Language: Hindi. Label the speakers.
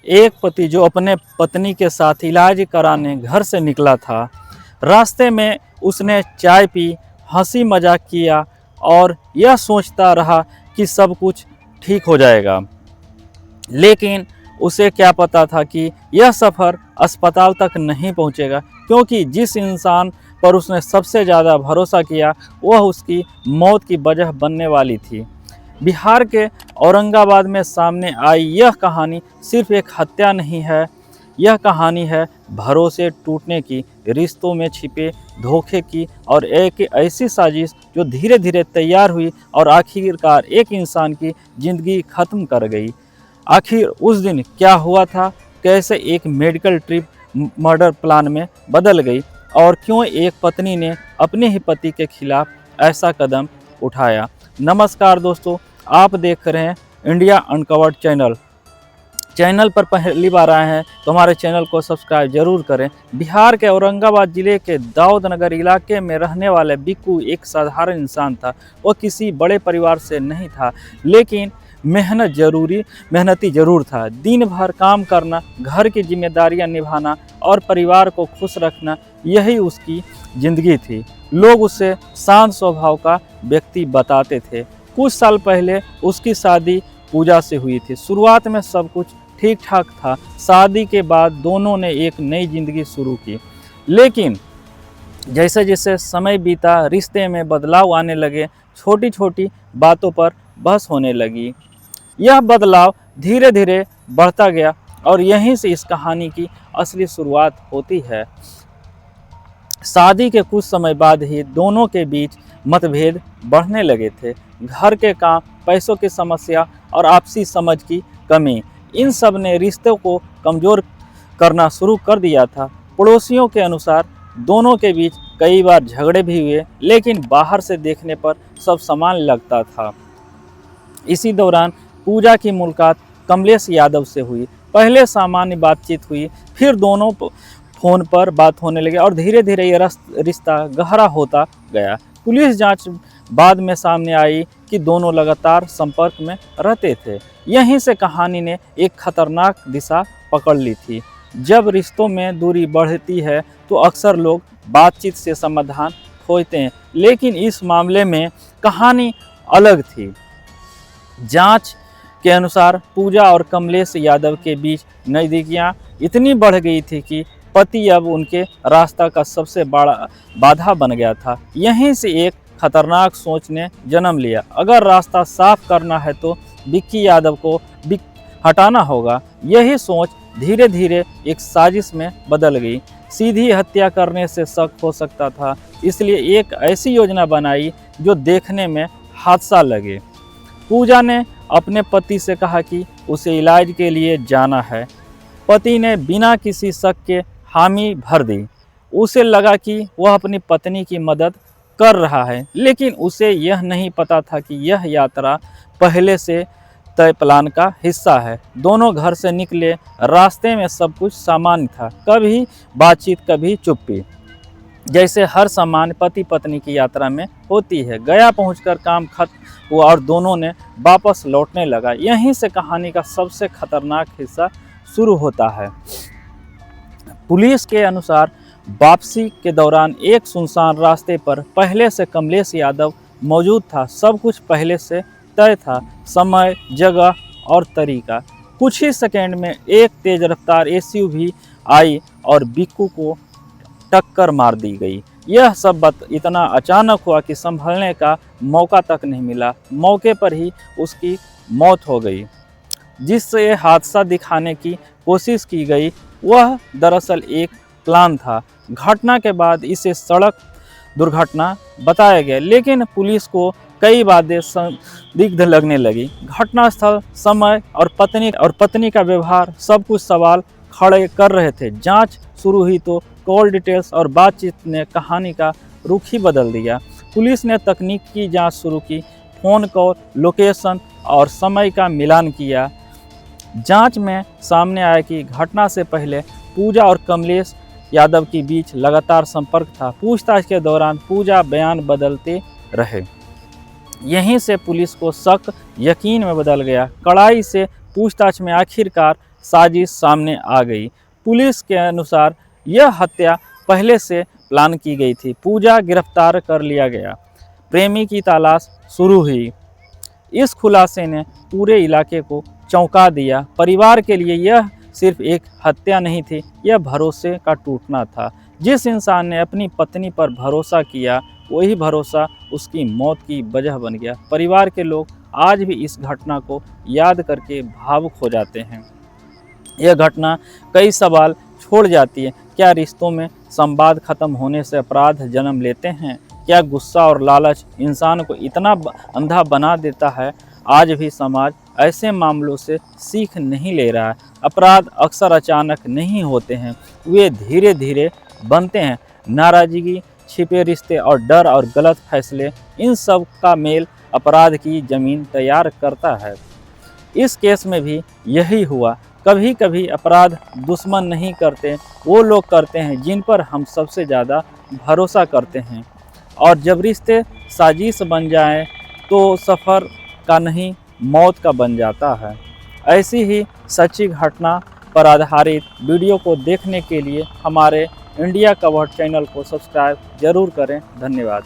Speaker 1: एक पति जो अपने पत्नी के साथ इलाज कराने घर से निकला था, रास्ते में उसने चाय पी, हंसी मजाक किया और यह सोचता रहा कि सब कुछ ठीक हो जाएगा। लेकिन उसे क्या पता था कि यह सफ़र अस्पताल तक नहीं पहुंचेगा, क्योंकि जिस इंसान पर उसने सबसे ज़्यादा भरोसा किया वह उसकी मौत की वजह बनने वाली थी। बिहार के औरंगाबाद में सामने आई यह कहानी सिर्फ एक हत्या नहीं है, यह कहानी है भरोसे टूटने की, रिश्तों में छिपे धोखे की और एक ऐसी साजिश जो धीरे धीरे तैयार हुई और आखिरकार एक इंसान की ज़िंदगी ख़त्म कर गई। आखिर उस दिन क्या हुआ था, कैसे एक मेडिकल ट्रिप मर्डर प्लान में बदल गई और क्यों एक पत्नी ने अपने ही पति के खिलाफ ऐसा कदम उठाया। नमस्कार दोस्तों, आप देख रहे हैं इंडिया अनकवर्ड चैनल पर पहली बार आए हैं तो हमारे चैनल को सब्सक्राइब जरूर करें। बिहार के औरंगाबाद ज़िले के दाऊदनगर इलाके में रहने वाले बिक्कू एक साधारण इंसान था। वो किसी बड़े परिवार से नहीं था, लेकिन मेहनती ज़रूर था। दिन भर काम करना, घर की जिम्मेदारियां निभाना और परिवार को खुश रखना, यही उसकी ज़िंदगी थी। लोग उसे शांत स्वभाव का व्यक्ति बताते थे। कुछ साल पहले उसकी शादी पूजा से हुई थी। शुरुआत में सब कुछ ठीक ठाक था। शादी के बाद दोनों ने एक नई ज़िंदगी शुरू की, लेकिन जैसे जैसे समय बीता रिश्ते में बदलाव आने लगे। छोटी छोटी बातों पर बहस होने लगी। यह बदलाव धीरे धीरे बढ़ता गया और यहीं से इस कहानी की असली शुरुआत होती है। शादी के कुछ समय बाद ही दोनों के बीच मतभेद बढ़ने लगे थे। घर के काम, पैसों की समस्या और आपसी समझ की कमी, इन सब ने रिश्तों को कमज़ोर करना शुरू कर दिया था। पड़ोसियों के अनुसार दोनों के बीच कई बार झगड़े भी हुए, लेकिन बाहर से देखने पर सब समान लगता था। इसी दौरान पूजा की मुलाकात कमलेश यादव से हुई। पहले सामान्य बातचीत हुई, फिर दोनों फ़ोन पर बात होने लगे और धीरे धीरे ये रिश्ता गहरा होता गया। पुलिस जांच बाद में सामने आई कि दोनों लगातार संपर्क में रहते थे। यहीं से कहानी ने एक खतरनाक दिशा पकड़ ली थी। जब रिश्तों में दूरी बढ़ती है तो अक्सर लोग बातचीत से समाधान खोजते हैं, लेकिन इस मामले में कहानी अलग थी। जांच के अनुसार पूजा और कमलेश यादव के बीच नज़दीकियां इतनी बढ़ गई थी कि पति अब उनके रास्ता का सबसे बड़ा बाधा बन गया था। यहीं से एक खतरनाक सोच ने जन्म लिया। अगर रास्ता साफ करना है तो बिक्की यादव को हटाना होगा। यही सोच धीरे धीरे एक साजिश में बदल गई। सीधी हत्या करने से शक हो सकता था, इसलिए एक ऐसी योजना बनाई जो देखने में हादसा लगे। पूजा ने अपने पति से कहा कि उसे इलाज के लिए जाना है। पति ने बिना किसी शक के हामी भर दी। उसे लगा कि वह अपनी पत्नी की मदद कर रहा है, लेकिन उसे यह नहीं पता था कि यह यात्रा पहले से तय प्लान का हिस्सा है। दोनों घर से निकले, रास्ते में सब कुछ सामान्य था, कभी बातचीत कभी चुप्पी, जैसे हर सामान्य पति पत्नी की यात्रा में होती है। गया पहुंचकर काम खत्म हुआ और दोनों ने वापस लौटने लगा। यहीं से कहानी का सबसे खतरनाक हिस्सा शुरू होता है। पुलिस के अनुसार वापसी के दौरान एक सुनसान रास्ते पर पहले से कमलेश यादव मौजूद था। सब कुछ पहले से तय था, समय, जगह और तरीका। कुछ ही सेकंड में एक तेज रफ्तार एसयूवी आई और बिक्कू को टक्कर मार दी गई। यह सब इतना अचानक हुआ कि संभलने का मौका तक नहीं मिला। मौके पर ही उसकी मौत हो गई। जिससे हादसा दिखाने की कोशिश की गई वह दरअसल एक प्लान था। घटना के बाद इसे सड़क दुर्घटना बताया गया, लेकिन पुलिस को कई बातें संदिग्ध लगने लगी। घटनास्थल, समय और पत्नी का व्यवहार सब कुछ सवाल खड़े कर रहे थे। जांच शुरू हुई तो कॉल डिटेल्स और बातचीत ने कहानी का रुख ही बदल दिया। पुलिस ने तकनीक की जांच शुरू की, फ़ोन कॉल, लोकेशन और समय का मिलान किया। जांच में सामने आया कि घटना से पहले पूजा और कमलेश यादव के बीच लगातार संपर्क था। पूछताछ के दौरान पूजा बयान बदलते रहे। यहीं से पुलिस को शक यकीन में बदल गया। कड़ाई से पूछताछ में आखिरकार साजिश सामने आ गई। पुलिस के अनुसार यह हत्या पहले से प्लान की गई थी। पूजा गिरफ्तार कर लिया गया। प्रेमी की तलाश शुरू हुई। इस खुलासे ने पूरे इलाके को चौंका दिया। परिवार के लिए यह सिर्फ एक हत्या नहीं थी, यह भरोसे का टूटना था। जिस इंसान ने अपनी पत्नी पर भरोसा किया, वही भरोसा उसकी मौत की वजह बन गया। परिवार के लोग आज भी इस घटना को याद करके भावुक हो जाते हैं। यह घटना कई सवाल छोड़ जाती है। क्या रिश्तों में संवाद खत्म होने से अपराध जन्म लेते हैं? क्या गुस्सा और लालच इंसान को इतना अंधा बना देता है? आज भी समाज ऐसे मामलों से सीख नहीं ले रहा है। अपराध अक्सर अचानक नहीं होते हैं, वे धीरे धीरे बनते हैं। नाराजगी, छिपे रिश्ते और डर और गलत फैसले, इन सब का मेल अपराध की जमीन तैयार करता है। इस केस में भी यही हुआ। कभी कभी अपराध दुश्मन नहीं करते, वो लोग करते हैं जिन पर हम सबसे ज़्यादा भरोसा करते हैं। और जब रिश्ते साजिश बन जाएं तो सफ़र का नहीं, मौत का बन जाता है। ऐसी ही सच्ची घटना पर आधारित वीडियो को देखने के लिए हमारे इंडिया कवर्ड चैनल को सब्सक्राइब जरूर करें। धन्यवाद।